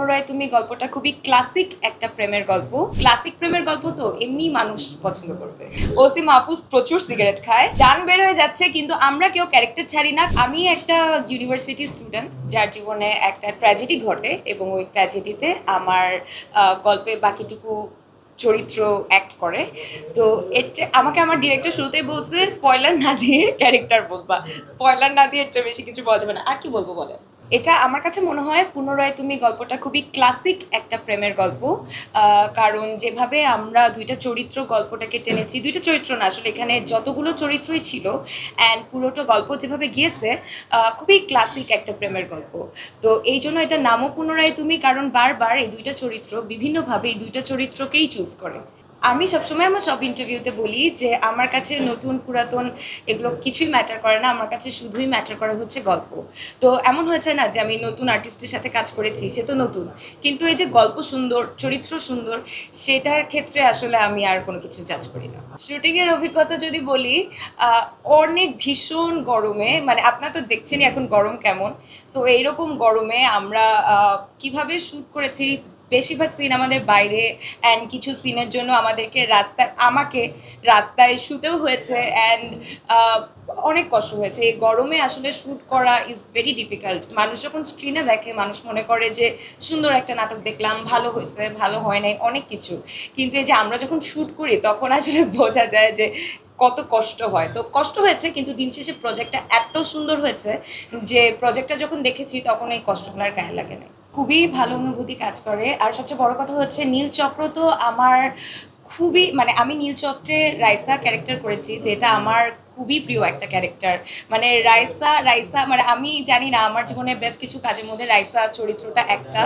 পুনরায় তুমি গল্পটা খুবই ক্লাসিক একটা প্রেমের গল্প। ক্লাসিক প্রেমের গল্প তো এমনি মানুষ পছন্দ করবে। ওসি মাহফুজ প্রচুর সিগারেট খায়, জান বের হয়ে যাচ্ছে কিন্তু আমরা কেউ ক্যারেক্টার ছাড়ি না। আমি একটা ইউনিভার্সিটি স্টুডেন্ট যার জীবনে একটা ট্র্যাজেডি ঘটে এবং ওই ট্র্যাজেডিতে আমার গল্পে বাকিটুকু চরিত্র অ্যাক্ট করে। তো এটা আমাকে আমার ডিরেক্টর শুরুতেই বলছে স্পয়লার না দিয়ে ক্যারেক্টার বলবা, স্পয়লার না দিয়ে এর বেশি কিছু বলা যাবে না। আর কি বলবো বলে, এটা আমার কাছে মনে হয় পুনরায় তুমি গল্পটা খুবই ক্লাসিক একটা প্রেমের গল্প। কারণ যেভাবে আমরা দুইটা চরিত্র গল্পটাকে টেনেছি, দুইটা চরিত্র না আসলে এখানে যতগুলো চরিত্রই ছিল অ্যান্ড পুরোটা গল্প যেভাবে গিয়েছে খুবই ক্লাসিক একটা প্রেমের গল্প। তো এই জন্য এটা নামও পুনরায় তুমি, কারণ বারবার এই দুইটা চরিত্র বিভিন্নভাবে এই দুইটা চরিত্রকেই চুজ করে। আমি সবসময় আমার সব ইন্টারভিউতে বলি যে আমার কাছে নতুন পুরাতন এগুলো কিছুই ম্যাটার করে না, আমার কাছে শুধুই ম্যাটার করে হচ্ছে গল্প। তো এমন হয়েছে না যে আমি নতুন আর্টিস্টের সাথে কাজ করেছি, সে তো নতুন, কিন্তু এই যে গল্প সুন্দর, চরিত্র সুন্দর, সেটার ক্ষেত্রে আসলে আমি আর কোনো কিছু জাজ করি না। শুটিংয়ের অভিজ্ঞতা যদি বলি, অনেক ভীষণ গরমে, মানে আপনারা তো দেখছেনই এখন গরম কেমন। সো এইরকম গরমে আমরা কিভাবে শ্যুট করেছি, বেশিরভাগ সিন আমাদের বাইরে অ্যান্ড কিছু সিনের জন্য আমাদেরকে আমাকে রাস্তায় শুতেও হয়েছে অ্যান্ড অনেক কষ্ট হয়েছে। এই গরমে আসলে শ্যুট করা ইজ ভেরি ডিফিকাল্ট। মানুষ যখন স্ক্রিনে দেখে মানুষ মনে করে যে সুন্দর একটা নাটক দেখলাম, ভালো হয়েছে, ভালো হয় নাই, অনেক কিছু। কিন্তু এই যে আমরা যখন শ্যুট করি তখন আসলে বোঝা যায় যে কত কষ্ট হয়। তো কষ্ট হয়েছে, কিন্তু দিন শেষে প্রজেক্টটা এত সুন্দর হয়েছে যে প্রজেক্টটা যখন দেখেছি তখন এই কষ্টগুলো আর গায়ে লাগে না। খুবই ভালো অনুভূতি কাজ করে। আর সবচেয়ে বড় কথা হচ্ছে নীল চক্র তো আমার খুবই, মানে আমি নীল চক্রে রাইসা ক্যারেক্টার করেছি, যেটা আমার খুবই প্রিয় একটা ক্যারেক্টার। মানে রাইসা মানে আমি জানি না, আমার জীবনে বেশ কিছু কাজের মধ্যে রাইসা চরিত্রটা একটা।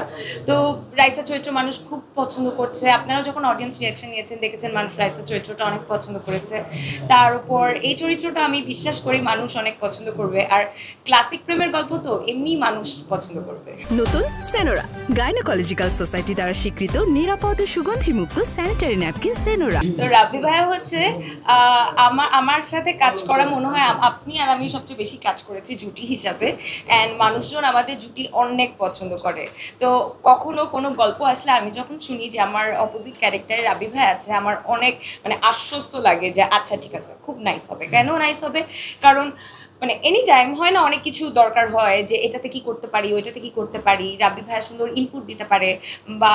তো রাইসা চরিত্র মানুষ খুব পছন্দ করছে, আপনারা যখন অডিয়েন্স রিয়াকশন নিয়েছেন দেখেছেন মানুষ রাইসা চরিত্রটা অনেক পছন্দ করেছে। তার উপর এই চরিত্রটা আমি বিশ্বাস করি মানুষ অনেক পছন্দ করবে। আর ক্লাসিক প্রেমের গল্প তো এমনি মানুষ পছন্দ করবে। নতুন সেনোরা, গাইনোকোলজিক্যাল সোসাইটি দ্বারা স্বীকৃত নিরাপদ ও সুগন্ধিমুক্ত স্যানিটারি ন্যাপকিন সেনোরা। তো রাব্বি ভাইয়া হচ্ছে আমার সাথে কাজ করা মনে হয় আপনি আর আমি সবচেয়ে বেশি কাজ করেছি জুটি হিসাবে, অ্যান্ড মানুষজন আমাদের জুটি অনেক পছন্দ করে। তো কখনো কোনো গল্প আসলে আমি যখন শুনি যে আমার অপোজিট ক্যারেক্টারে রাব্বি ভাই আছে, আমার অনেক মানে আশ্বস্ত লাগে যে আচ্ছা ঠিক আছে, খুব নাইস হবে। কেন নাইস হবে? কারণ মানে এনি টাইম হয় না, অনেক কিছু দরকার হয় যে এটাতে কি করতে পারি, ওইটাতে কি করতে পারি, রাব্বি ভাইয়া সুন্দর ইনপুট দিতে পারে, বা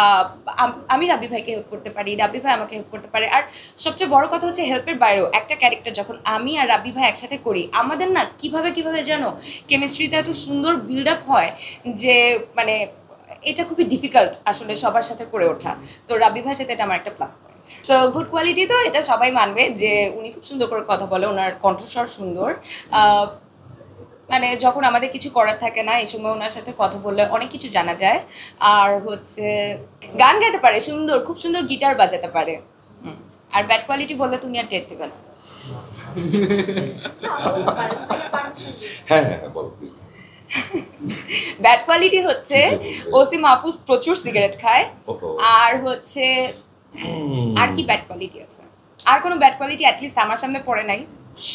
আমি রাব্বি ভাইকে হেল্প করতে পারি, রাব্বি ভাই আমাকে হেল্প করতে পারে। আর সবচেয়ে বড় কথা হচ্ছে হেল্পের বাইরেও একটা ক্যারেক্টার যখন আমি আর রাব্বি ভাই একসাথে করি, আমাদের না কিভাবে যেন কেমিস্ট্রিটা এত সুন্দর বিল্ড আপ হয় যে মানে এটা খুবই ডিফিকাল্ট আসলে সবার সাথে করে ওঠা। তো রাব্বি ভাইয়ের সাথে এটা আমার একটা plus point. So good quality তো এটা সবাই মানবে যে উনি খুব সুন্দর করে কথা বলে, ওনার কণ্ঠস্বর সুন্দর। মানে যখন আমাদের কিছু করার থাকে না এই সময় ওনার সাথে কথা বললে অনেক কিছু জানা যায়। আর হচ্ছে গান গাইতে পারে সুন্দর, খুব সুন্দর গিটার বাজাতে পারে। আর ব্যাড কোয়ালিটি বললে তুমি আর টের দেবে না। হ্যাঁ বলো প্লিজ। ব্যাড কোয়ালিটি হচ্ছে ওসি মাহফুজ প্রচুর সিগারেট খায়। আর হচ্ছে আর কি ব্যাড কোয়ালিটি আছে? আর কোনো ব্যাড কোয়ালিটি অ্যাটলিস্ট আমার সামনে পড়ে নাই।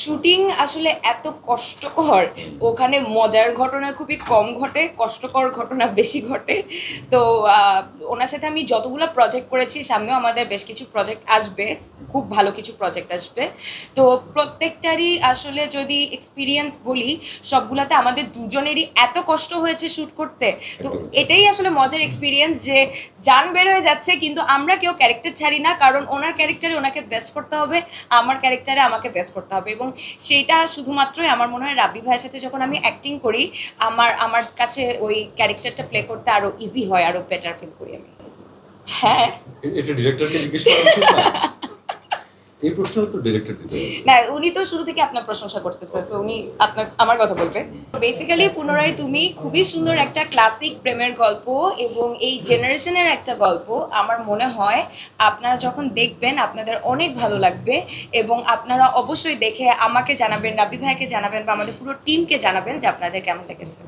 শুটিং আসলে এত কষ্টকর, ওখানে মজার ঘটনা খুবই কম ঘটে, কষ্টকর ঘটনা বেশি ঘটে। তো ওনার সাথে আমি যতগুলো প্রজেক্ট করেছি, সামনেও আমাদের বেশ কিছু প্রজেক্ট আসবে, খুব ভালো কিছু প্রজেক্ট আসবে। তো প্রত্যেকটারই আসলে যদি এক্সপিরিয়েন্স বলি, সবগুলোতে আমাদের দুজনেরই এত কষ্ট হয়েছে শ্যুট করতে। তো এটাই আসলে মজার এক্সপিরিয়েন্স যে জান বের হয়ে যাচ্ছে কিন্তু আমরা কেউ ক্যারেক্টার ছাড়ি না, কারণ ওনার ক্যারেক্টারে ওনাকে বেস্ট করতে হবে, আমার ক্যারেক্টারে আমাকে বেস্ট করতে হবে। এবং সেইটা শুধুমাত্রই আমার মনে হয় রাব্বি ভাইয়ের সাথে যখন আমি অ্যাক্টিং করি, আমার কাছে ওই ক্যারেক্টারটা প্লে করতে আরো ইজি হয়, আরো বেটার ফিল করি আমি। হ্যাঁ, এটা ডিরেক্টরকে জিজ্ঞেস করা উচিত না? এই প্রশ্নের তো ডিরেক্টর দিতে হবে না, উনি তো শুরু থেকে আপনার প্রশংসা করতেছে, সো উনি আমার কথা বলবে। বেসিক্যালি পুনরায় তুমি খুবই সুন্দর একটা ক্লাসিক প্রেমের গল্প এবং এই জেনারেশনের একটা গল্প। আমার মনে হয় আপনারা যখন দেখবেন আপনাদের অনেক ভালো লাগবে এবং আপনারা অবশ্যই দেখে আমাকে জানাবেন, রাব্বি ভাইকে জানাবেন, বা আমাদের পুরো টিমকে জানাবেন যে আপনাদের কেমন লেগেছে।